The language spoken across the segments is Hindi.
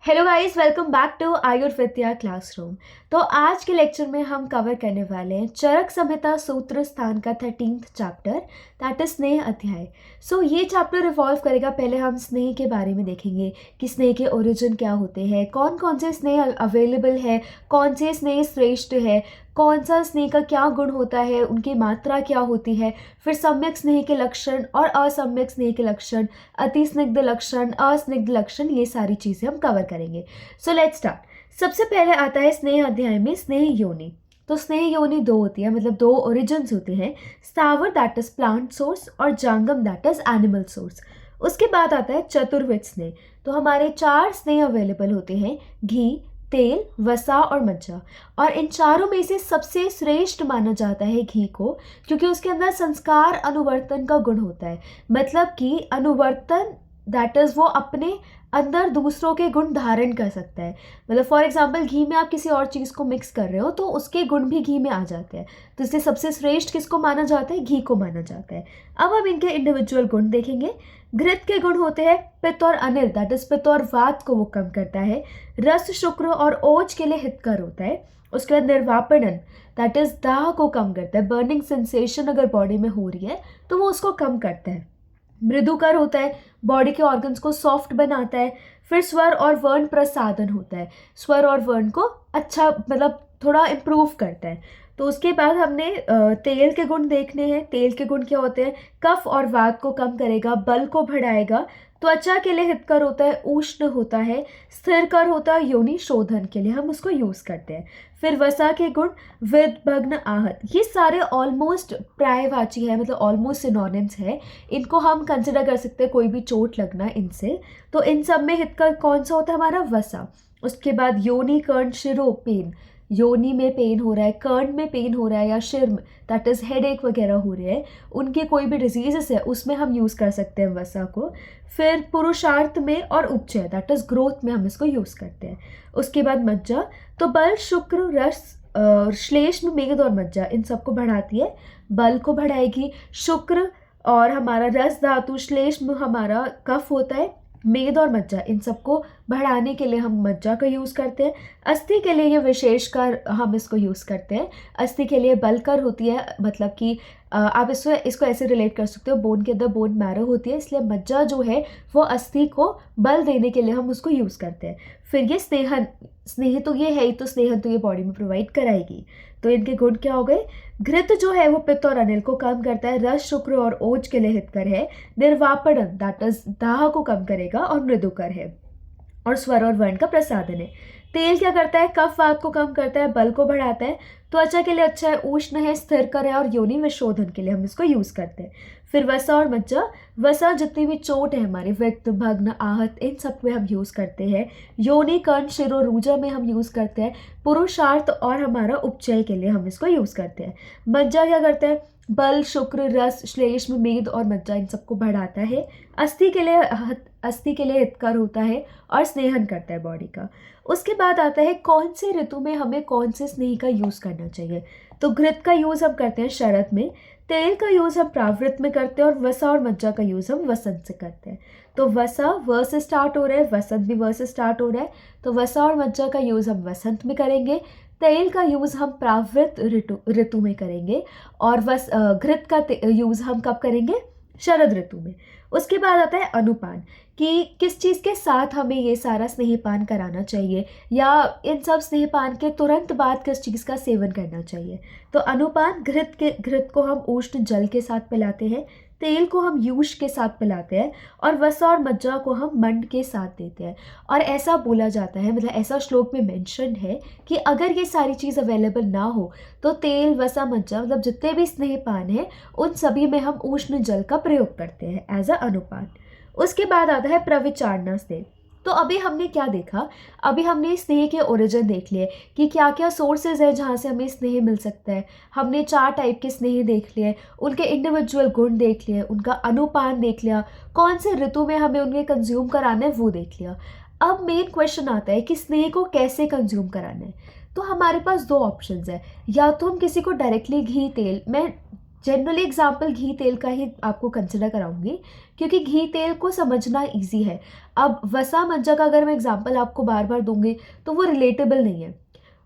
Hello guys, welcome back to Ayurvidya classroom. तो आज के लेक्चर में हम कवर करने वाले हैं चरक संहिता सूत्र स्थान का 13th चैप्टर, दैट इज स्नेह अध्याय। ये चैप्टर रिवॉल्व करेगा। पहले हम स्नेह के बारे में देखेंगे कि स्नेह के ओरिजिन क्या होते हैं, कौन कौन से स्नेह अवेलेबल है, कौन से स्नेह श्रेष्ठ है, कौन सा स्नेह का क्या गुण होता है, उनकी मात्रा क्या होती है, फिर सम्यक स्नेह के लक्षण और असम्यक स्नेह के लक्षण, अति स्निग्ध लक्षण, अस्निग्ध लक्षण, ये सारी चीज़ें हम कवर करेंगे। So let's start. सबसे पहले आता है स्नेह अध्याय में स्नेह योनि। तो स्नेह योनि दो होती है, मतलब दो ओरिजिन्स होते हैं, स्थावर दैट इज प्लांट सोर्स और जांगम दैट इज एनिमल सोर्स। उसके बाद आता है चतुर्विध स्नेह। तो हमारे 4 स्नेह अवेलेबल होते हैं, घी, तेल, वसा और मज्जा। और इन चारों में से सबसे श्रेष्ठ माना जाता है घी को, क्योंकि उसके अंदर संस्कार अनुवर्तन का गुण होता है। मतलब कि अनुवर्तन दैट इज वो अपने अंदर दूसरों के गुण धारण कर सकता है। मतलब फॉर एग्जाम्पल घी में आप किसी और चीज़ को मिक्स कर रहे हो तो उसके गुण भी घी में आ जाते हैं। तो इसलिए सबसे श्रेष्ठ किसको माना जाता है? घी को माना जाता है। अब हम इनके इंडिविजुअल गुण देखेंगे। घृत के गुण होते हैं पित्त और अनिल, दैट इज पित्त और वात को वो कम करता है। रस शुक्र और ओज के लिए हितकर होता है। उसके बाद निर्वापणन दैट इज दाह को कम करता है। बर्निंग सेंसेशन अगर बॉडी में हो रही है तो वो उसको कम करता है। मृदुकर होता है, बॉडी के ऑर्गन्स को सॉफ्ट बनाता है। फिर स्वर और वर्ण प्रसादन होता है, स्वर और वर्ण को अच्छा मतलब थोड़ा इम्प्रूव करता है। तो उसके बाद हमने तेल के गुण देखने हैं। तेल के गुण क्या होते हैं? कफ और वात को कम करेगा, बल को बढ़ाएगा, त्वचा के लिए हितकर होता है, उष्ण होता है, स्थिर कर होता है, योनि शोधन के लिए हम उसको यूज़ करते हैं। फिर वसा के गुण विद, भग्न, आहत, ये सारे ऑलमोस्ट प्रायवाची है, मतलब ऑलमोस्ट सिनोनिम्स है। इनको हम कंसिडर कर सकते हैं कोई भी चोट लगना इनसे। तो इन सब में हितकर कौन सा होता है? हमारा वसा। उसके बाद योनि, कर्ण, शिरो, पेन। योनि में पेन हो रहा है, कर्ण में पेन हो रहा है, या शिर में दैट इज हेड एक वगैरह हो रहे हैं, उनके कोई भी डिजीजेस है उसमें हम यूज़ कर सकते हैं वसा को। फिर पुरुषार्थ में और उपचय दैट इज ग्रोथ में हम इसको यूज़ करते हैं। उसके बाद मज्जा, तो बल, शुक्र, रस, श्लेष्म, मेद और मज्जा इन सबको बढ़ाती है। बल को बढ़ाएगी शुक्र, और हमारा रस धातु श्लेष्म हमारा कफ होता है, मेद और मज्जा इन सबको बढ़ाने के लिए हम मज्जा का यूज़ करते हैं। अस्थि के लिए ये विशेषकर हम इसको यूज़ करते हैं। अस्थि के लिए बलकर होती है, मतलब कि आप इसको ऐसे रिलेट कर सकते हो, बोन के अंदर बोन मैरो होती है, इसलिए मज्जा जो है वो अस्थि को बल देने के लिए हम उसको यूज़ करते हैं। फिर ये स्नेहन, स्नेह तो ये है ही, तो स्नेहन तो ये बॉडी में प्रोवाइड कराएगी। तो इनके गुण क्या हो गए? घृत जो है वो पित्त और अनिल को कम करता है, रस, शुक्र और ओज के लिए हितकर है। निर्वापणन दैट इज दाह को कम करेगा और मृदुकर है। और स्वर और वर्ण का प्रसादन है। तेल क्या करता है? कफ वात को कम करता है, बल को बढ़ाता है, त्वचा के लिए अच्छा है, उष्ण है, स्थिर कर है, और योनि विशोधन के लिए हम इसको यूज़ करते हैं। फिर वसा और मज्जा, वसा जितनी भी चोट है हमारी, व्यक्त, भग्न, आहत, इन सब में हम यूज़ करते हैं। योनि, कर्ण, शिरो, रूजा में हम यूज़ करते हैं। पुरुषार्थ और हमारा उपचय के लिए हम इसको यूज़ करते हैं। मज्जा क्या करता है? बल, शुक्र, रस, श्लेष्म, मेद और मज्जा इन सबको बढ़ाता है। अस्थि के लिए हितकर होता है और स्नेहन करता है बॉडी का। उसके बाद आता है कौन से ऋतु में हमें कौन से स्नेह का यूज़ करना चाहिए। तो घृत का यूज़ हम करते हैं शरद में, तेल का यूज़ हम प्रावृत में करते हैं, और वसा और मज्जा का यूज़ हम वसंत से करते हैं। तो वसा व से स्टार्ट हो रहा है, वसंत भी व से स्टार्ट हो रहा है, तो वसा और मज्जा का यूज़ हम वसंत में करेंगे। तेल का यूज़ हम प्रावृत ऋतु में करेंगे, और घृत का यूज़ हम कब करेंगे? शरद ऋतु में। उसके बाद आता है अनुपान, कि किस चीज़ के साथ हमें ये सारा स्नेहपान कराना चाहिए, या इन सब स्नेहपान के तुरंत बाद किस चीज़ का सेवन करना चाहिए। तो अनुपान, घृत को हम उष्ण जल के साथ पिलाते हैं, तेल को हम यूष के साथ पिलाते हैं, और वसा और मज्जा को हम मंड के साथ देते हैं। और ऐसा बोला जाता है, मतलब ऐसा श्लोक में मेंशन है कि अगर ये सारी चीज़ अवेलेबल ना हो तो तेल, वसा, मज्जा, मतलब जितने भी स्नेहपान हैं उन सभी में हम उष्ण जल का प्रयोग करते हैं एज अ अनुपान। उसके बाद आता है प्रविचारणा स्नेह। तो अभी हमने क्या देखा? अभी हमने स्नेह के ओरिजिन देख लिए कि क्या क्या सोर्सेज है जहाँ से हमें स्नेह मिल सकता है। हमने 4 टाइप के स्नेह देख लिए, उनके इंडिविजुअल गुण देख लिए, उनका अनुपान देख लिया, कौन से ऋतु में हमें उन्हें कंज्यूम कराना है वो देख लिया। अब मेन क्वेश्चन आता है कि स्नेह को कैसे कंज्यूम कराना है। तो हमारे पास 2 ऑप्शंस है, या तो हम किसी को डायरेक्टली घी, तेल, मैं जनरली एग्जाम्पल घी तेल का ही आपको कंसिडर कराऊंगी, क्योंकि घी तेल को समझना इजी है। अब वसा मज्जा का अगर मैं एग्जाम्पल आपको बार बार दूंगी तो वो रिलेटेबल नहीं है।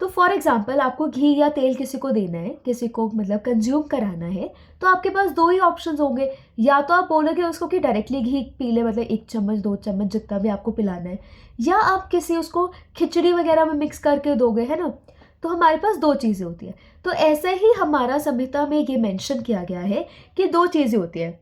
तो फॉर एग्जाम्पल आपको घी या तेल किसी को देना है, किसी को मतलब कंज्यूम कराना है, तो आपके पास दो ही ऑप्शंस होंगे। या तो आप बोलोगे उसको कि डायरेक्टली घी पी ले, मतलब 1 चम्मच 2 चम्मच जितना भी आपको पिलाना है, या आप किसी उसको खिचड़ी वगैरह में मिक्स करके दोगे, है ना। तो हमारे पास दो चीज़ें होती है। तो ऐसे ही हमारा संहिता में ये मेंशन किया गया है कि दो चीज़ें होती है,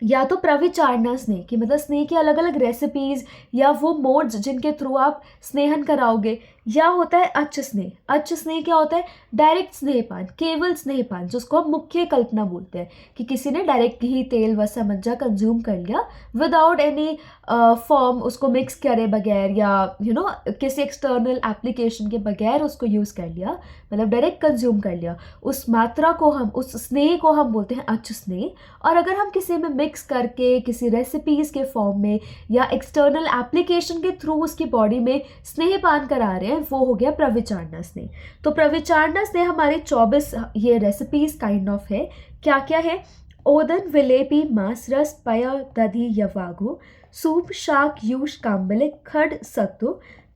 या तो प्रविचारणा स्नेह की मतलब स्नेह की अलग अलग रेसिपीज या वो मोड्स जिनके थ्रू आप स्नेहन कराओगे, या होता है अच्छ स्नेह। अच्छ स्नेह क्या होता है? डायरेक्ट स्नेहपान, केवल स्नेहपान, जिसको हम मुख्य कल्पना बोलते हैं, कि किसी ने डायरेक्ट घी तेल वसा मज्जा कंज्यूम कर लिया विदाउट एनी फॉर्म, उसको मिक्स करे बगैर, या किसी एक्सटर्नल एप्लीकेशन के बगैर उसको यूज़ कर लिया, मतलब डायरेक्ट कंज्यूम कर लिया। उस मात्रा को हम, उस स्नेह को हम बोलते हैं अच्छ स्नेह। और अगर हम किसी में मिक्स करके किसी रेसिपीज़ के फॉर्म में या एक्सटर्नल एप्लीकेशन के थ्रू उसकी बॉडी में स्नेहपान करा रहे हैं, वो हो गया प्रविचारणा स्नेह। तो प्रविचारणा स्नेह हमारी 24 ये रेसिपीज़ काइंड ऑफ है। क्या क्या है? ओदन विलेपी मांस रस पय दधि यवागु सूप शाक यूष काम्बले खड सत्तु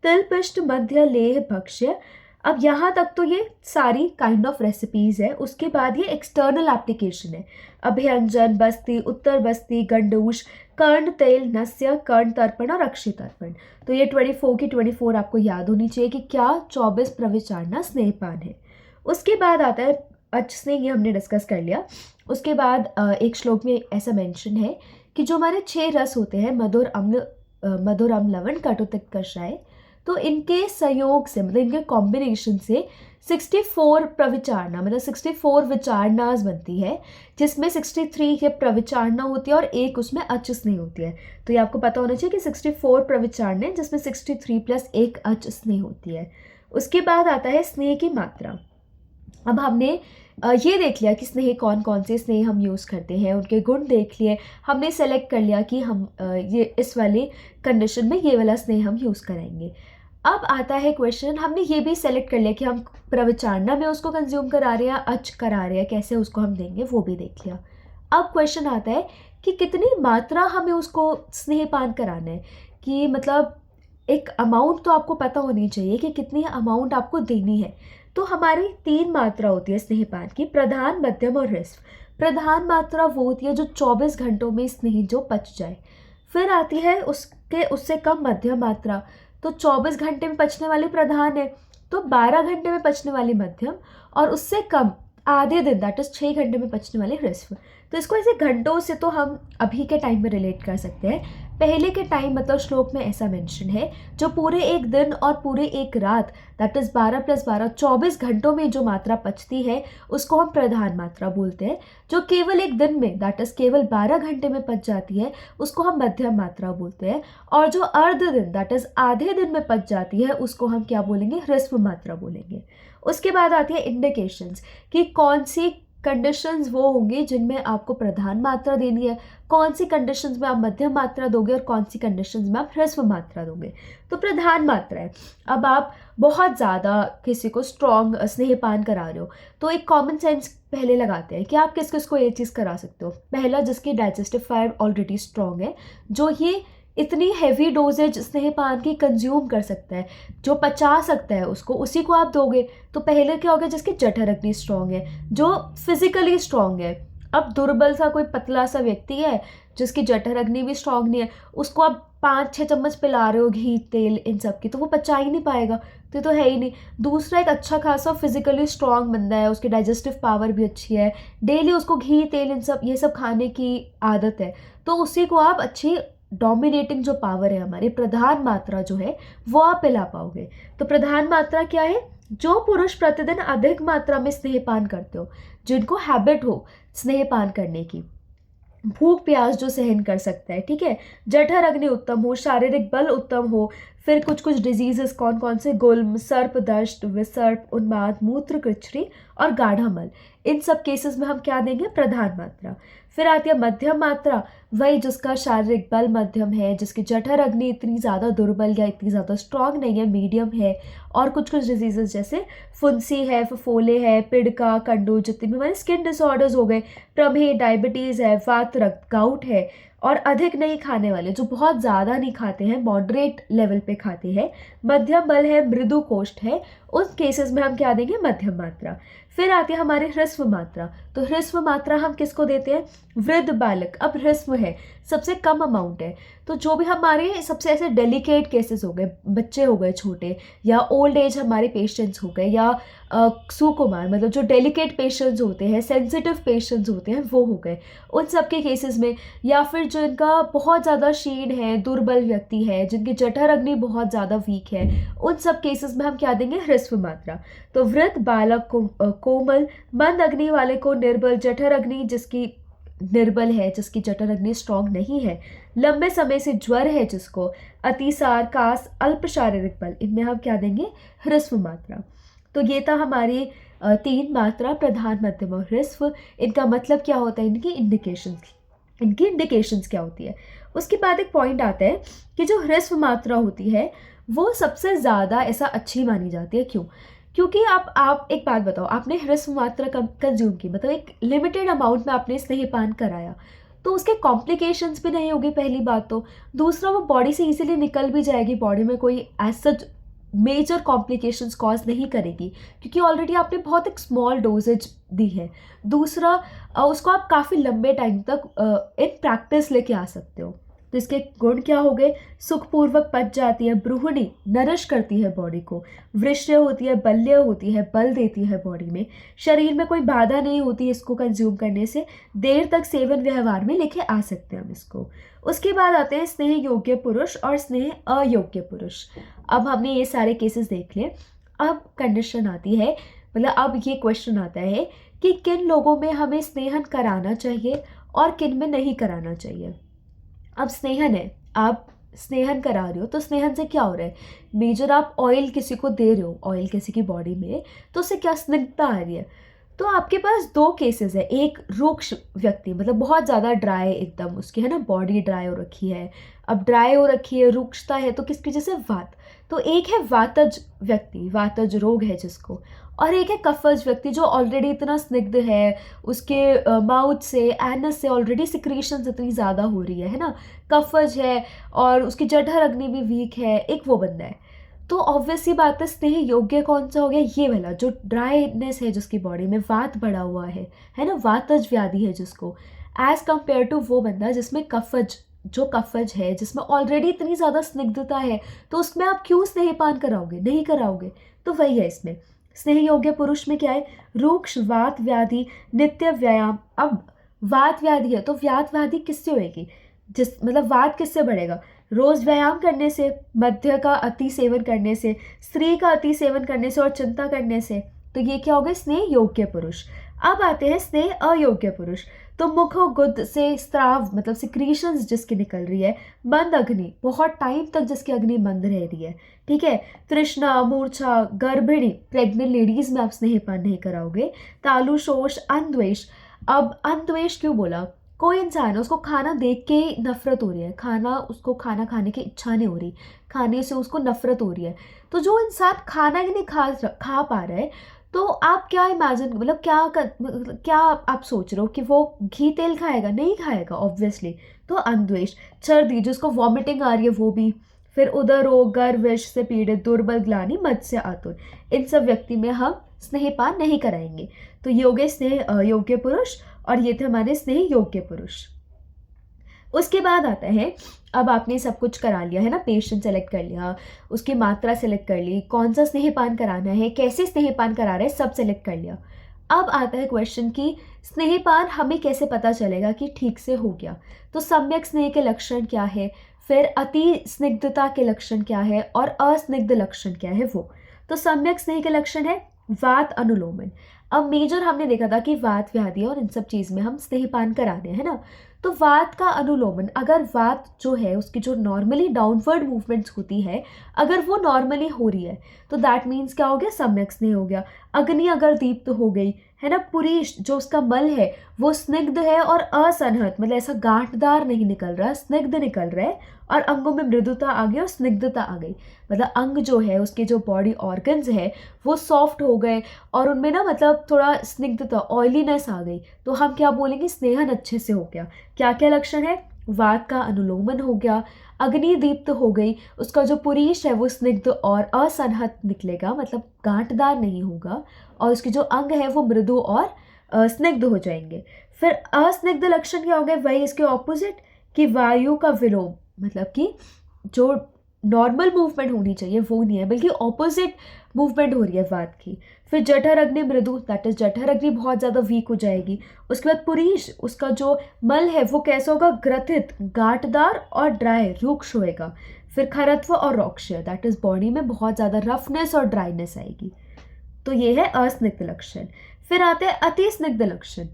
तिल पिष्ट मध्य लेह भक्ष्य। अब यहाँ तक तो ये सारी काइंड ऑफ रेसिपीज़ है। उसके बाद ये एक्सटर्नल एप्लीकेशन है। अभ्यंजन, बस्ती, उत्तर बस्ती, गंडूश, कर्ण तेल, नस्य, कर्ण तर्पण और अक्षय तर्पण। तो ये 24 की 24 आपको याद होनी चाहिए कि क्या 24 प्रविचारणा स्नेहपान है। उसके बाद आता है अच्छ स्नेह, ये हमने डिस्कस कर लिया। उसके बाद एक श्लोक में ऐसा मेंशन है कि जो हमारे 6 रस होते हैं, मधुर अम्ल लवण कटु तिक्त कषाय, तो इनके संयोग से मतलब इनके कॉम्बिनेशन से 64 प्रविचारणा मतलब 64 विचारणास बनती है, जिसमें 63 ये प्रविचारणा होती है और एक उसमें अच्छ स्नेह होती है। तो ये आपको पता होना चाहिए कि 64 प्रविचारणा है, जिसमें 63 प्लस एक अच्छ स्नेह होती है। उसके बाद आता है स्नेह की मात्रा। अब हमने ये देख लिया कि स्नेह कौन कौन से स्नेह हम यूज़ करते हैं, उनके गुण देख लिए, हमने सेलेक्ट कर लिया कि हम ये इस वाली कंडीशन में ये वाला स्नेह हम यूज़ करेंगे। अब आता है क्वेश्चन, हमने ये भी सेलेक्ट कर लिया कि हम प्रविचारणा में उसको कंज्यूम करा रहे हैं, अच करा रहे हैं, कैसे उसको हम देंगे वो भी देख लिया। अब क्वेश्चन आता है कि कितनी मात्रा हमें उसको स्नेहपान कराना है, कि मतलब एक अमाउंट तो आपको पता होनी चाहिए कि कितनी अमाउंट आपको देनी है। तो हमारी 3 मात्रा होती है स्नेहपान की, प्रधान, मध्यम और ह्रस्व। प्रधान मात्रा वो होती है जो 24 घंटों में स्नेह जो पच जाए। फिर आती है उससे कम मध्यम मात्रा, तो 24 घंटे में पचने वाली प्रधान है, तो 12 घंटे में पचने वाली मध्यम, और उससे कम आधे दिन दैट इज 6 घंटे में पचने वाले ह्रस्व। तो इसको ऐसे घंटों से तो हम अभी के टाइम में रिलेट कर सकते हैं। पहले के टाइम मतलब श्लोक में ऐसा मेंशन है, जो पूरे एक दिन और पूरे एक रात दैट इज 12 + 12 24 घंटों में जो मात्रा पचती है उसको हम प्रधान मात्रा बोलते हैं। जो केवल एक दिन में दैट इज केवल 12 घंटे में पच जाती है उसको हम मध्यम मात्रा बोलते हैं। और जो अर्ध दिन दैट इज आधे दिन में पच जाती है उसको हम क्या बोलेंगे? ह्रस्व मात्रा बोलेंगे। उसके बाद आती है इंडिकेशंस, कि कौन सी कंडीशंस वो होंगी जिनमें आपको प्रधान मात्रा देनी है, कौन सी कंडीशंस में आप मध्यम मात्रा दोगे और कौन सी कंडीशंस में आप ह्रस्व मात्रा दोगे। तो प्रधान मात्रा है, अब आप बहुत ज़्यादा किसी को स्ट्रॉन्ग स्नेहपान करा रहे हो तो एक कॉमन सेंस पहले लगाते हैं कि आप किस किस को ये चीज़ करा सकते हो। पहला, जिसकी डाइजेस्टिव फाइबर ऑलरेडी स्ट्रॉन्ग है, जो ये इतनी हैवी डोजेज स्नेहपान की कंज्यूम कर सकता है, जो पचा सकता है उसको, उसी को आप दोगे। तो पहले क्या होगा? जिसकी जठर अग्नि स्ट्रॉन्ग है, जो फिजिकली स्ट्रॉन्ग है। अब दुर्बल सा कोई पतला सा व्यक्ति है जिसकी जठर अग्नि भी स्ट्रॉन्ग नहीं है, उसको आप 5-6 चम्मच पिला रहे हो घी तेल इन सब की, तो वो पचा ही नहीं पाएगा, तो है ही नहीं। दूसरा, एक अच्छा खासा फिजिकली स्ट्रॉन्ग बंदा है, उसकी डाइजेस्टिव पावर भी अच्छी है, डेली उसको घी तेल इन सब ये सब खाने की आदत है, तो उसी को आप अच्छी डोमिनेटिंग जो पावर है हमारी प्रधान मात्रा जो है वो आप पिला पाओगे। तो प्रधान मात्रा क्या है? जो पुरुष प्रतिदिन अधिक मात्रा में स्नेहपान करते हो, जिनको हैबिट हो स्नेहपान करने की, भूख प्यास जो सहन कर सकता है, ठीक है, जठर अग्नि उत्तम हो, शारीरिक बल उत्तम हो, फिर कुछ कुछ डिजीजेस कौन कौन से? गुल्म, सर्प दष्ट, विसर्प, उन्माद, मूत्र कृच्छ्री और गाढ़ा मल। इन सब केसेस में हम क्या देंगे? प्रधान मात्रा। फिर आती है मध्यम मात्रा, वही जिसका शारीरिक बल मध्यम है, जिसकी जठर अग्नि इतनी ज़्यादा दुर्बल या इतनी ज़्यादा स्ट्रांग नहीं है, मीडियम है। और कुछ कुछ डिजीजेस जैसे फुंसी है, फफोले है, पिड़का, कंडू, जितने भी हमारे स्किन डिसऑर्डर्स हो गए, प्रमेह, डायबिटीज़ है, वात, रक्त, गाउट है। और अधिक नहीं खाने वाले, जो बहुत ज़्यादा नहीं खाते हैं, मॉडरेट लेवल पे खाते हैं, मध्यम बल है, मृदु कोष्ठ है, उन केसेस में हम क्या देंगे, मध्यम मात्रा। फिर आती है हमारे ह्रस्व मात्रा। तो ह्रस्व मात्रा हम किसको देते हैं, वृद्ध बालक। अब ह्रस्व है, सबसे कम अमाउंट है, तो जो भी हमारे सबसे ऐसे डेलिकेट केसेस हो गए, बच्चे हो गए छोटे, या ओल्ड एज हमारे पेशेंट्स हो गए, या सुकुमार मतलब जो डेलिकेट पेशेंट्स होते हैं, सेंसिटिव पेशेंट्स होते हैं, वो हो गए उन सब के केसेस में। या फिर जो इनका बहुत ज़्यादा क्षीण है, दुर्बल व्यक्ति है, जिनकी जठर अग्नि बहुत ज़्यादा वीक है, उन सब केसेस में हम क्या देंगे, ह्रस्व मात्रा। तो वृद्ध बालक को कोमल, मंद अग्नि वाले को निर्बल, जठर अग्नि जिसकी निर्बल है, जिसकी जठर अग्नि स्ट्रांग नहीं है, लंबे समय से ज्वर है जिसको, अतिसार, कास, अल्प शारीरिक बल, इनमें हम क्या देंगे, ह्रस्व मात्रा। तो ये था हमारे 3 मात्रा, प्रधान, मध्यम और ह्रस्व। इनका मतलब क्या होता है, इनकी इंडिकेशंस क्या होती है। उसके बाद एक पॉइंट आता है कि जो ह्रस्व मात्रा होती है वो सबसे ज़्यादा ऐसा अच्छी मानी जाती है। क्यों? क्योंकि आप एक बात बताओ, आपने ह्रस्व मात्रा कंज्यूम की, मतलब एक लिमिटेड अमाउंट में आपने स्नेहपान कराया, तो उसके कॉम्प्लिकेशंस भी नहीं होगी, पहली बात तो। दूसरा, वो बॉडी से इजीली निकल भी जाएगी, बॉडी में कोई as such major complications cause नहीं करेगी, क्योंकि ऑलरेडी आपने बहुत एक स्मॉल डोजेज दी है। दूसरा, उसको आप काफ़ी लंबे टाइम तक इन प्रैक्टिस लेके आ सकते हो। तो इसके गुण क्या हो गए, सुखपूर्वक पच जाती है, ब्रूहणी, नरिश करती है बॉडी को, वृष्य होती है, बल्य होती है, बल देती है बॉडी में, शरीर में कोई बाधा नहीं होती इसको कंज्यूम करने से, देर तक सेवन व्यवहार में लेके आ सकते हैं हम इसको। उसके बाद आते हैं स्नेह योग्य पुरुष और स्नेह अयोग्य पुरुष। अब हमने ये सारे केसेस देख लिए। अब कंडीशन आती है, मतलब अब ये क्वेश्चन आता है कि किन लोगों में हमें स्नेहन कराना चाहिए और किन में नहीं कराना चाहिए। अब स्नेहन है, आप स्नेहन करा रहे हो, तो स्नेहन से क्या हो रहा है, मेजर आप ऑयल किसी को दे रहे हो, ऑयल किसी की बॉडी में, तो उससे क्या स्निग्धता आ रही है। तो आपके पास 2 केसेस है, एक रुक्ष व्यक्ति, मतलब बहुत ज़्यादा ड्राई एकदम, उसकी है ना बॉडी ड्राई हो रखी है। अब ड्राई हो रखी है, रुक्षता है, तो किसकी, जैसे वात। तो एक है वातज व्यक्ति, वातज रोग है जिसको, और एक है कफज व्यक्ति जो ऑलरेडी इतना स्निग्ध है, उसके माउथ से, एनस से ऑलरेडी सिक्रीशंस इतनी ज़्यादा हो रही है ना, कफज है और उसकी जठर अग्नि भी वीक है, एक वो बंदा है। तो ऑब्वियसली बात है, स्नेह योग्य कौन सा हो गया, ये वाला जो ड्राईनेस है जिसकी बॉडी में, वात बढ़ा हुआ है ना, वातज व्याधि है जिसको, एज कंपेयर टू वो बंदा जिसमें कफज, जो कफज है, जिसमें ऑलरेडी इतनी ज़्यादा स्निग्धता है, तो उसमें आप क्यों स्नेहपान कराओगे, नहीं कराओगे। तो वही है इसमें स्नेह योग्य पुरुष में क्या है, रूक्ष, वात व्याधि, नित्य व्यायाम। अब वात व्याधि है, तो वात व्याधि किससे होएगी, मतलब वात किससे बढ़ेगा, रोज व्यायाम करने से, मद्य का अति सेवन करने से, स्त्री का अति सेवन करने से और चिंता करने से। तो ये क्या हो गए, स्नेह योग्य पुरुष। अब आते हैं स्नेह अयोग्य पुरुष। तो मुख गुद से स्त्राव, मतलब सिक्रीशंस जिसकी निकल रही है, मंद अग्नि, बहुत टाइम तक जिसकी अग्नि मंद रह रही है, ठीक है, तृष्णा, मूर्छा, गर्भिणी, प्रेग्नेंट लेडीज में आप स्नेहपान नहीं कराओगे, तालु, शोष, अनद्वेष। अब अनद्वेष क्यों बोला, कोई इंसान है, उसको खाना देख के नफरत हो रही है, उसको खाना खाने की इच्छा नहीं हो रही, खाने से उसको नफरत हो रही है, तो जो इंसान खाना ही नहीं खा पा रहा है, तो आप क्या इमेजिन, मतलब क्या आप सोच रहे हो कि वो घी तेल खाएगा, नहीं खाएगा ऑब्वियसली। तो अनद्वेष, सर्दी, जिसको वॉमिटिंग आ रही है वो भी, फिर उदर रोग, गर्भ, विष से पीड़ित, दुर्बल, ग्लानि, मत्स्य, आतुर, इन सब व्यक्ति में हम स्नेहपान नहीं कराएंगे। तो ये हो गए स्नेह योग्य पुरुष और ये थे हमारे स्नेह योग्य पुरुष। उसके बाद आता है, अब आपने सब कुछ करा लिया है ना, पेशेंट सेलेक्ट कर लिया, उसकी मात्रा सेलेक्ट कर ली, कौन सा स्नेहपान कराना है, कैसे स्नेहपान करा रहे हैं, सब सेलेक्ट कर लिया। अब आता है क्वेश्चन कि स्नेहपान हमें कैसे पता चलेगा कि ठीक से हो गया। तो सम्यक स्नेह के लक्षण क्या है, फिर अति स्निग्धता के लक्षण क्या है और अस्निग्ध लक्षण क्या है वो। तो सम्यक स्नेह के लक्षण है वात अनुलोमन। अब मेजर हमने देखा था कि वात व्याधि और इन सब चीज़ में हम स्नेहपान करा रहे हैं ना, तो वात का अनुलोमन, अगर वात जो है उसकी जो नॉर्मली डाउनवर्ड मूवमेंट्स होती है, अगर वो नॉर्मली हो रही है, तो दैट मीन्स क्या हो गया, सम्यक स्नेह हो गया। अग्नि अगर दीप्त हो गई, है ना, पुरीश जो उसका मल है वो स्निग्ध है और असनहत, मतलब ऐसा गांठदार नहीं निकल रहा, स्निग्ध निकल रहा है, और अंगों में मृदुता आ गई और स्निग्धता आ गई, मतलब अंग जो है उसके जो बॉडी ऑर्गन्स है वो सॉफ्ट हो गए और उनमें ना मतलब थोड़ा स्निग्धता, ऑयलीनेस आ गई, तो हम क्या बोलेंगे, स्नेहन अच्छे से हो गया। क्या क्या लक्षण है, वात का अनुलोमन हो गया, अग्नि दीप्त हो गई, उसका जो पुरीश है वो स्निग्ध और असनहत निकलेगा, मतलब गांठदार नहीं होगा, और उसके जो अंग है वो मृदु और स्निग्ध हो जाएंगे। फिर अस्निग्ध लक्षण क्या हो गए, वही इसके ऑपोजिट, कि वायु का विलोम, मतलब कि जो नॉर्मल मूवमेंट होनी चाहिए वो नहीं है, बल्कि ऑपोजिट मूवमेंट हो रही है वात की। फिर जठर अग्नि मृदु, दैट इज जठर अग्नि बहुत ज़्यादा वीक हो जाएगी। उसके बाद पुरीश, उसका जो मल है वो कैसा होगा, ग्रथित, गांठदार और ड्राई, रूक्ष होएगा। फिर खरत्व और रौक्ष्य, दैट इज बॉडी में बहुत ज़्यादा रफनेस और ड्राइनेस आएगी। तो ये है अस्निग्ध लक्षण। फिर आते हैं अति स्निग्ध लक्षण।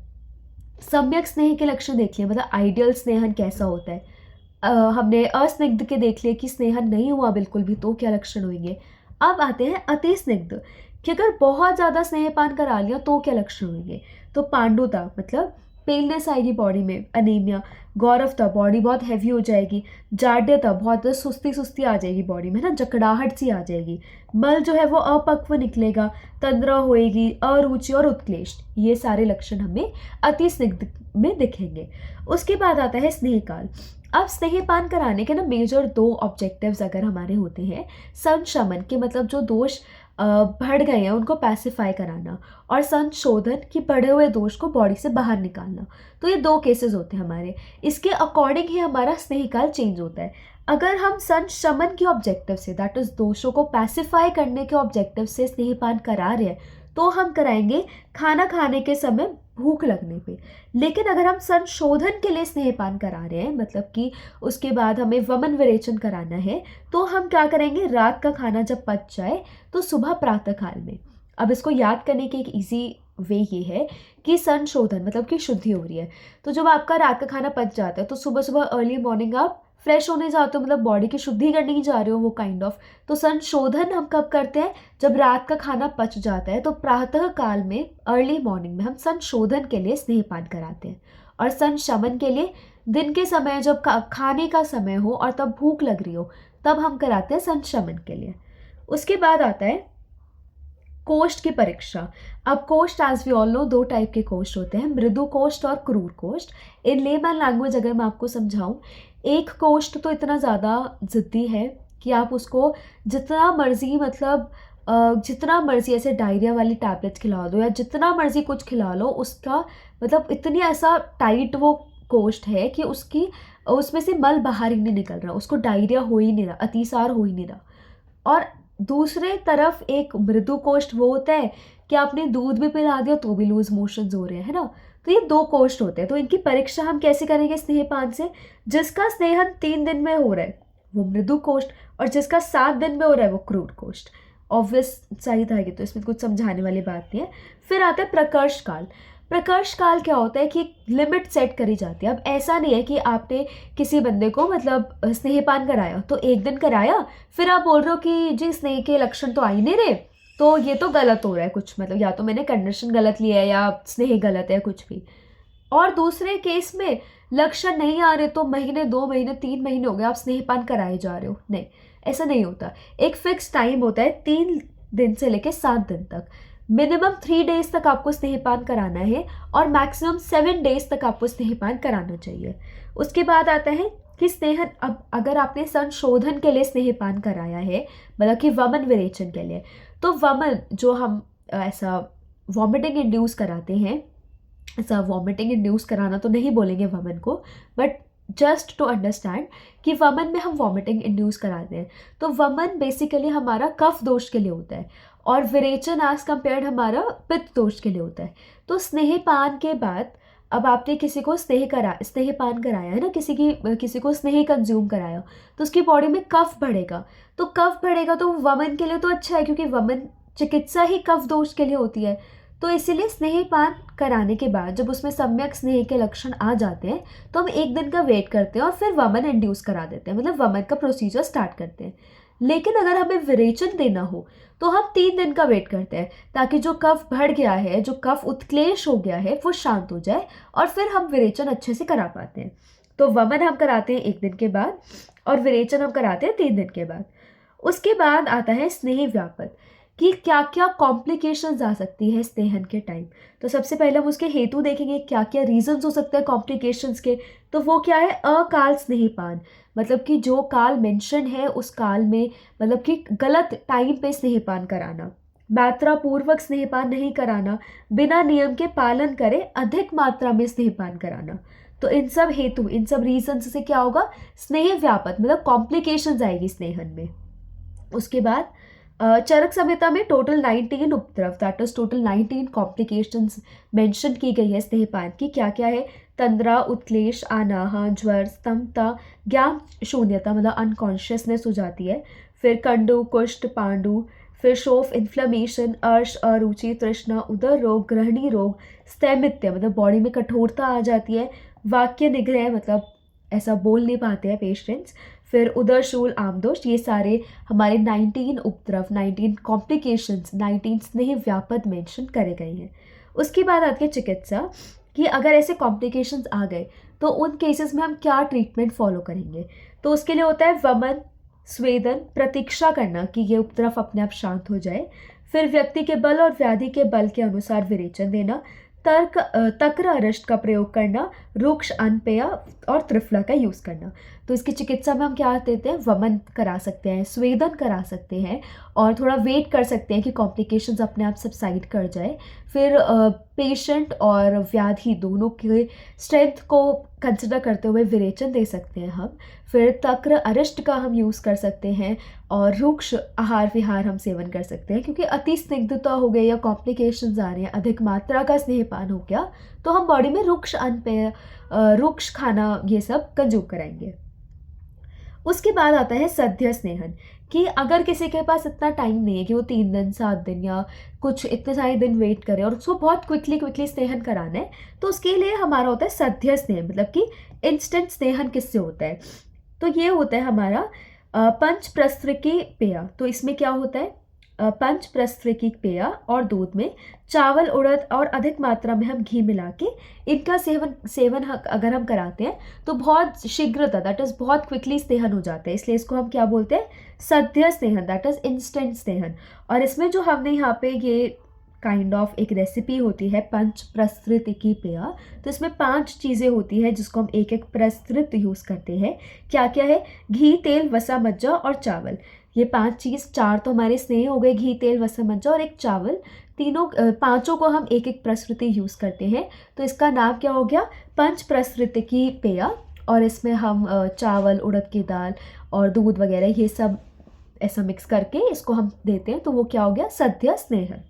सम्यक स्नेह के लक्षण देख लिए, मतलब आइडियल स्नेहन कैसा होता है। हमने अस्निग्ध के देख लिए कि स्नेहन नहीं हुआ बिल्कुल भी, तो क्या लक्षण होंगे। अब आते हैं अति स्निग्ध, कि अगर बहुत ज़्यादा स्नेहपान करा लिया तो क्या लक्षण होंगे। तो पांडुता, मतलब पेलनेस आएगी बॉडी में, अनीमिया। गौरवता, बॉडी बहुत हैवी हो जाएगी। जाड्यता, बहुत सुस्ती सुस्ती आ जाएगी बॉडी में, ना जकड़ाहट सी आ जाएगी। मल जो है वो अपक्व निकलेगा, तंद्रा होएगी, अरुचि और उत्क्लेश, ये सारे लक्षण हमें अति स्निग्ध में दिखेंगे। उसके बाद आता है स्नेहकाल। अब स्नेहपान कराने के ना मेजर 2 ऑब्जेक्टिव्स अगर हमारे होते हैं, संशमन के मतलब जो दोष बढ़ गए हैं उनको पैसिफाई कराना, और संशोधन की बढ़े हुए दोष को बॉडी से बाहर निकालना। तो ये 2 केसेस होते हैं हमारे, इसके अकॉर्डिंग ही हमारा स्नेहकाल चेंज होता है। अगर हम संशमन के ऑब्जेक्टिव से, दैट इज दोषों को पैसिफाई करने के ऑब्जेक्टिव से स्नेहपान करा रहे हैं, तो हम कराएंगे खाना खाने के समय भूख लगने पे। लेकिन अगर हम संशोधन के लिए स्नेहपान करा रहे हैं, मतलब कि उसके बाद हमें वमन विरेचन कराना है, तो हम क्या करेंगे, रात का खाना जब पच जाए तो सुबह प्रातः काल में। अब इसको याद करने की एक इजी वे ये है कि संशोधन मतलब कि शुद्धि हो रही है, तो जब आपका रात का खाना पच जाता है तो सुबह सुबह अर्ली मॉर्निंग आप फ्रेश होने जाते हो, मतलब बॉडी की शुद्धि करने ही जा रहे हो वो काइंड ऑफ। तो संशोधन हम कब करते हैं, जब रात का खाना पच जाता है, तो प्रातः काल में, अर्ली मॉर्निंग में हम संशोधन के लिए स्नेहपान कराते हैं। और संशमन के लिए दिन के समय जब खाने का समय हो और तब भूख लग रही हो, तब हम कराते हैं संशमन के लिए। उसके बाद आता है कोष्ठ की परीक्षा। अब कोष्ठ as we all know 2 type के कोष्ठ होते हैं, मृदु कोष्ठ और क्रूर कोष्ठ। इन लेमन लैंग्वेज अगर मैं आपको समझाऊं, एक कोष्ठ तो इतना ज़्यादा ज़िद्दी है कि आप उसको जितना मर्जी, मतलब जितना मर्जी ऐसे डायरिया वाली टैबलेट्स खिला दो या जितना मर्जी कुछ खिला लो, उसका मतलब इतनी ऐसा टाइट वो कोष्ठ है कि उसमें से मल बाहर ही नहीं निकल रहा, उसको डायरिया हो ही नहीं रहा, अतिसार हो ही नहीं रहा। और दूसरे तरफ एक मृदु कोष्ठ वो होता है कि आपने दूध भी पिला दिया तो भी लूज मोशंस हो रहे हैं, है ना। तो ये 2 कोष्ठ होते हैं। तो इनकी परीक्षा हम कैसे करेंगे स्नेहपान से, जिसका स्नेहन 3 दिन में हो रहा है वो मृदु कोष्ठ, और जिसका 7 दिन में हो रहा है वो क्रूर कोष्ठ। ऑब्वियस सही था कि, तो इसमें कुछ समझाने वाली बात नहीं है। फिर आता है प्रकर्ष काल। प्रकर्ष काल क्या होता है कि लिमिट सेट करी जाती है। अब ऐसा नहीं है कि आपने किसी बंदे को मतलब स्नेहपान कराया तो 1 दिन कराया, फिर आप बोल रहे हो कि जी स्नेह के लक्षण तो आ ही नहीं रहे, तो ये तो गलत हो रहा है कुछ, मतलब या तो मैंने कंडीशन गलत लिया है या स्नेह गलत है कुछ भी। और दूसरे केस में लक्षण नहीं आ रहे तो महीने, 2 महीने, 3 महीने हो गए आप स्नेहपान कराए जा रहे हो, नहीं, ऐसा नहीं होता। एक फिक्स टाइम होता है 3 दिन से लेकर 7 दिन तक। मिनिमम 3 डेज तक आपको स्नेहपान कराना है और मैक्सिमम 7 डेज तक आपको स्नेहपान कराना चाहिए। उसके बाद आता है कि स्नेहन, अब अगर आपने संशोधन के लिए स्नेहपान कराया है, मतलब कि वमन विरेचन के लिए, तो वमन जो हम ऐसा वॉमिटिंग इंड्यूस कराते हैं, ऐसा वॉमिटिंग इंड्यूस कराना तो नहीं बोलेंगे वमन को, बट जस्ट टू अंडरस्टैंड कि वमन में हम वॉमिटिंग इंड्यूस कराते हैं। तो वमन बेसिकली हमारा कफ दोष के लिए होता है और विरेचन एज कम्पेयर्ड हमारा पित्त दोष के लिए होता है। तो स्नेहपान के बाद अब आपने किसी को स्नेहपान कराया है ना, किसी को स्नेह कंज्यूम कराया, तो उसकी बॉडी में कफ बढ़ेगा। तो कफ बढ़ेगा तो वमन के लिए तो अच्छा है, क्योंकि वमन चिकित्सा ही कफ दोष के लिए होती है। तो इसीलिए स्नेहपान कराने के बाद जब उसमें सम्यक स्नेह के लक्षण आ जाते हैं तो हम 1 दिन का वेट करते हैं और फिर वमन इंड्यूस करा देते हैं, मतलब वमन का प्रोसीजर स्टार्ट करते हैं। लेकिन अगर हमें विरेचन देना हो तो हम 3 दिन का वेट करते हैं, ताकि जो कफ बढ़ गया है, जो कफ उत्क्लेश हो गया है, वो शांत हो जाए और फिर हम विरेचन अच्छे से करा पाते हैं। तो वमन हम कराते हैं 1 दिन के बाद और विरेचन हम कराते हैं 3 दिन के बाद। उसके बाद आता है स्नेह व्यापत, कि क्या क्या कॉम्प्लिकेशंस आ सकती है स्नेहन के टाइम। तो सबसे पहले हम उसके हेतु देखेंगे, क्या क्या रीजंस हो सकते हैं कॉम्प्लिकेशंस के। तो वो क्या है, अकाल स्नेहपान, मतलब कि जो काल मेंशन है उस काल में, मतलब कि गलत टाइम पे स्नेहपान कराना, मात्रा पूर्वक स्नेहपान नहीं कराना, बिना नियम के पालन करे अधिक मात्रा में स्नेहपान कराना। तो इन सब हेतु, इन सब रीजन से क्या होगा, स्नेह व्यापत, मतलब कॉम्प्लिकेशंस आएगी स्नेहन में। उसके बाद चरक संहिता में टोटल 19 उपद्रव, that is total 19 complications mention की गई है स्तनपान की। क्या क्या है, तंद्रा, उत्क्लेश, अनाहा, ज्वर, स्तंभता, ज्ञान शून्यता मतलब अनकॉन्शियसनेस हो जाती है, फिर कंडु, कुष्ठ, पांडु, फिर शोफ, इन्फ्लेमेशन, अर्श, अरुचि, तृष्णा, उदर रोग, ग्रहणी रोग, स्थैमित्य मतलब बॉडी में कठोरता आ जाती है, वाक्य निग्रह मतलब ऐसा बोल नहीं पाते हैं पेशेंट्स, फिर उदरशूल, आमदोष, ये सारे हमारे 19 उपद्रव, 19 कॉम्प्लिकेशंस, 19 स्नेह व्यापद मेंशन करे गए हैं। उसके बाद आती है चिकित्सा, कि अगर ऐसे कॉम्प्लिकेशंस आ गए तो उन केसेस में हम क्या ट्रीटमेंट फॉलो करेंगे। तो उसके लिए होता है वमन, स्वेदन, प्रतीक्षा करना कि ये उपद्रव अपने आप शांत हो जाए, फिर व्यक्ति के बल और व्याधि के बल के अनुसार विरेचन देना, तक्र अरिष्ट का प्रयोग करना, रुक्ष, अनपेय और त्रिफला का यूज़ करना। तो इसकी चिकित्सा में हम क्या देते हैं, वमन करा सकते हैं, स्वेदन करा सकते हैं और थोड़ा वेट कर सकते हैं कि कॉम्प्लिकेशंस अपने आप सबसाइड कर जाए। फिर पेशेंट और व्याधि दोनों के स्ट्रेंथ को कंसिडर करते हुए विरेचन दे सकते हैं हम। फिर तक्र अरिष्ट का हम यूज़ कर सकते हैं और रुक्ष आहार विहार हम सेवन कर सकते हैं, क्योंकि अति स्निग्धता हो गई या कॉम्प्लिकेशंस आ रहे हैं, अधिक मात्रा का स्नेहपान हो गया, तो हम बॉडी में रुक्ष, अनपेय, रुक्ष खाना ये सब कंज्यूम कराएंगे। उसके बाद आता है सद्य स्नेहन, कि अगर किसी के पास इतना टाइम नहीं है कि वो 3 दिन, 7 दिन या कुछ इतने सारे दिन वेट करे और उसको बहुत क्विकली स्नेहन कराना है, तो उसके लिए हमारा होता है सद्य स्नेहन, मतलब कि इंस्टेंट स्नेहन किससे होता है। तो ये होता है हमारा पंच प्रस्त्रिकी पेय। तो इसमें क्या होता है, पंच प्रस्त्रिकी पेय और दूध में चावल, उड़द और अधिक मात्रा में हम घी मिला के इनका सेवन अगर हम कराते हैं तो बहुत शीघ्रता, दैट इज़ बहुत क्विकली स्नेहन हो जाता है, इसलिए इसको हम क्या बोलते हैं, सद्य स्नेहन, दैट इज़ इंस्टेंट स्नेहन। और इसमें जो हमने यहाँ पे ये काइंड ऑफ एक रेसिपी होती है पंच प्रस्तृतिकी पेय, तो इसमें 5 चीज़ें होती है जिसको हम एक एक प्रस्तृत यूज़ करते हैं। क्या क्या है, घी, तेल, वसा, मज्जा और चावल। ये 5 चीज़, 4 तो हमारे स्नेह हो गए, घी, तेल, वसा, मज्जा और एक चावल, तीनों 5 को हम एक एक प्रस्तृति यूज़ करते हैं। तो इसका नाम क्या हो गया, पंच प्रस्तृतिकी पेय। और इसमें हम चावल, उड़द की दाल और दूध वगैरह ये सब ऐसा मिक्स करके इसको हम देते हैं, तो वो क्या हो गया, सद्य स्नेहन।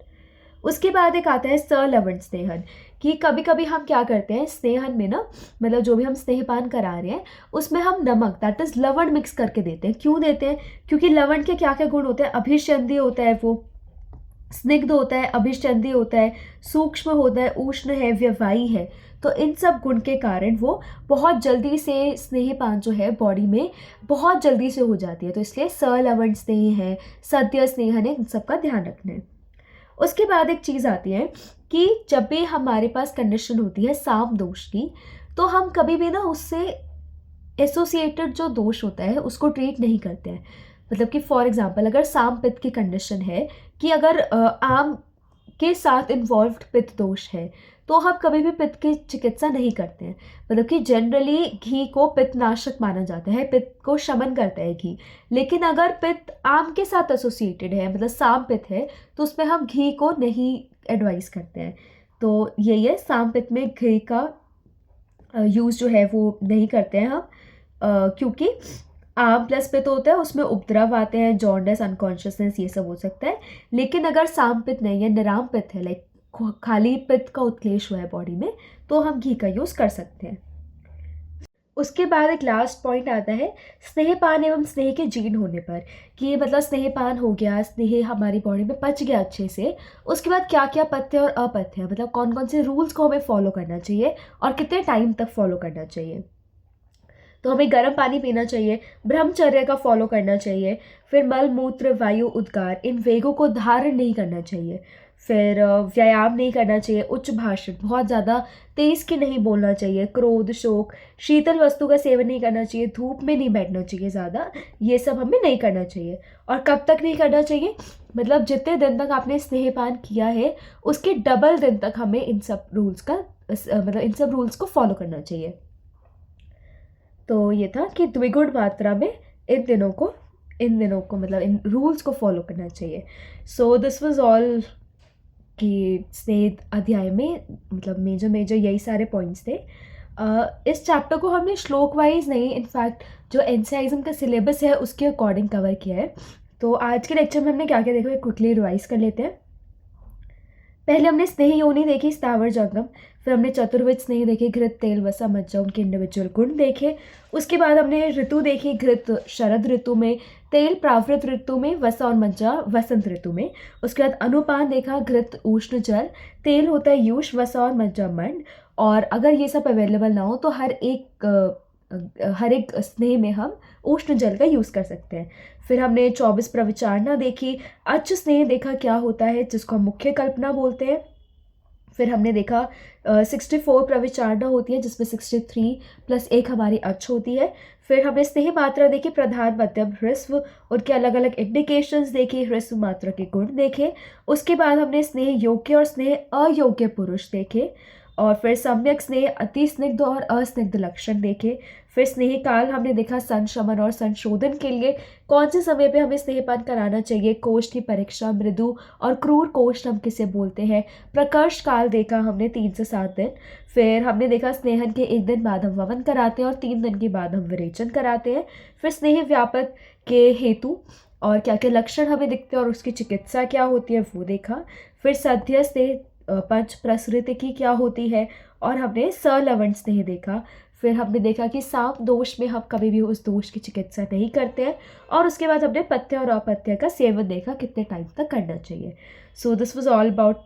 उसके बाद एक आता है सलवण स्नेहन, कि कभी कभी हम क्या करते हैं स्नेहन में ना, मतलब जो भी हम स्नेहपान करा रहे हैं उसमें हम नमक, दैट इज़ लवण मिक्स करके देते हैं। क्यों देते हैं, क्योंकि लवण के क्या क्या गुण होते हैं, अभिष्यंदी होता है, वो स्निग्ध होता है, अभिष्यंदी होता है, सूक्ष्म होता है, उष्ण है, व्यवायी है। तो इन सब गुण के कारण वो बहुत जल्दी से स्नेहपान जो है बॉडी में बहुत जल्दी से हो जाती है, तो इसलिए सलवण स्नेह है, सद्य स्नेहन है, इन सब का ध्यान रखना है। उसके बाद एक चीज़ आती है कि जब भी हमारे पास कंडीशन होती है साम दोष की, तो हम कभी भी ना उससे एसोसिएटेड जो दोष होता है उसको ट्रीट नहीं करते हैं। मतलब कि फॉर एग्जांपल अगर साम पित्त की कंडीशन है कि अगर आम के साथ इन्वॉल्व्ड पित्त दोष है, तो हम कभी भी पित्त की चिकित्सा नहीं करते हैं। मतलब कि जनरली घी को पित्तनाशक माना जाता है, पित्त को शमन करता है घी, लेकिन अगर पित्त आम के साथ एसोसिएटेड है, मतलब साम पित्त है, तो उसमें हम घी को नहीं एडवाइस करते हैं। तो यही है, साम पित्त में घी का यूज़ जो है वो नहीं करते हैं हम, क्योंकि आम प्लस पित्त होता है, उसमें उपद्रव आते हैं, जॉन्डिस, अनकॉन्शियसनेस, ये सब हो सकता है। लेकिन अगर साम पित्त नहीं है, निराम पित्त है, लाइक खाली पित्त का उत्क्लेश हुआ है बॉडी में, तो हम घी का यूज़ कर सकते हैं। उसके बाद एक लास्ट पॉइंट आता है स्नेहपान एवं स्नेह के जीर्ण होने पर, कि ये मतलब स्नेहपान हो गया, स्नेह हमारी बॉडी में पच गया अच्छे से, उसके बाद क्या क्या पथ्य और अपथ्य, मतलब कौन कौन से रूल्स को हमें फॉलो करना चाहिए और कितने टाइम तक फॉलो करना चाहिए। तो हमें गर्म पानी पीना चाहिए, ब्रह्मचर्य का फॉलो करना चाहिए, फिर मल मूत्र वायु उद्गार इन वेगों को धारण नहीं करना चाहिए, फिर व्यायाम नहीं करना चाहिए, उच्च भाषण बहुत ज़्यादा तेज़ की नहीं बोलना चाहिए, क्रोध शोक शीतल वस्तु का सेवन नहीं करना चाहिए, धूप में नहीं बैठना चाहिए ज़्यादा, ये सब हमें नहीं करना चाहिए। और कब तक नहीं करना चाहिए, मतलब जितने दिन तक आपने स्नेहपान किया है उसके डबल दिन तक हमें इन सब रूल्स का मतलब इन सब रूल्स को फॉलो करना चाहिए। तो ये था कि द्विगुण मात्रा में इन दिनों को मतलब इन रूल्स को फॉलो करना चाहिए। सो दिस वाज ऑल कि स्नेह अध्याय में मतलब मेजर यही सारे पॉइंट्स थे। इस चैप्टर को हमने श्लोक वाइज नहीं, इनफैक्ट जो एनसीआईज़म का सिलेबस है उसके अकॉर्डिंग कवर किया है। तो आज के लेक्चर में हमने क्या क्या देखा क्विकली रिवाइज कर लेते हैं। पहले हमने स्नेह योनि देखी, स्थावर जंगम, फिर हमने चतुर्विध स्नेह देखे, घृत तेल वसा मज्जा उनके इंडिविजुअल गुण देखे। उसके बाद हमने ऋतु देखी, घृत शरद ऋतु में, तेल प्रावृत ऋतु में, वसा और मज्जा वसंत ऋतु में। उसके बाद अनुपान देखा, घृत उष्ण जल, तेल होता है यूष, वसा और मज्जा मंड। और अगर ये सब अवेलेबल ना हो तो हर एक स्नेह में हम उष्ण जल का यूज़ कर सकते हैं। फिर हमने 24 प्रविचारणा देखी, अच्छ स्नेह देखा क्या होता है जिसको हम मुख्य कल्पना बोलते हैं। फिर हमने देखा 64 प्रविचारणा होती है जिसमें 63 प्लस 1 हमारी अच्छ होती है। फिर हमने स्नेह मात्रा देखी, प्रधान मध्यम ह्रस्व, उनके अलग अलग इंडिकेशंस देखी, ह्रस्व मात्रा के गुण देखे। उसके बाद हमने स्नेह योग्य और स्नेह अयोग्य पुरुष देखे। और फिर सम्यक स्नेह, अति स्निग्ध और अस्निग्ध लक्षण देखे। फिर स्नेह काल हमने देखा, संशमन और संशोधन के लिए कौन से समय पे हमें स्नेहपान कराना चाहिए, कोष्ठ की परीक्षा, मृदु और क्रूर कोष्ठ हम किसे बोलते हैं। प्रकर्ष काल देखा हमने 3 से 7 दिन। फिर हमने देखा स्नेहन के 1 दिन बाद हम वमन कराते हैं और 3 दिन के बाद हम विरेचन कराते हैं। फिर स्नेह व्यापक के हेतु और क्या क्या लक्षण हमें दिखते हैं और उसकी चिकित्सा क्या होती है वो देखा। फिर सद्य स्नेह पंच प्रसृति की क्या होती है और हमने सलवण स्नेह देखा। फिर हमने देखा कि सांप दोष में हम कभी भी उस दोष की चिकित्सा नहीं करते हैं। और उसके बाद हमने पथ्य और अपथ्य का सेवन देखा कितने टाइम तक करना चाहिए। So this was all about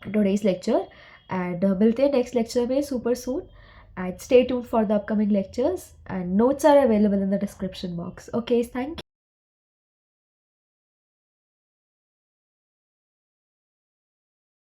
today's lecture and मिलते हैं नेक्स्ट लेक्चर में super soon and stay tuned for the upcoming lectures and notes are available in the description box. Okay, thank you.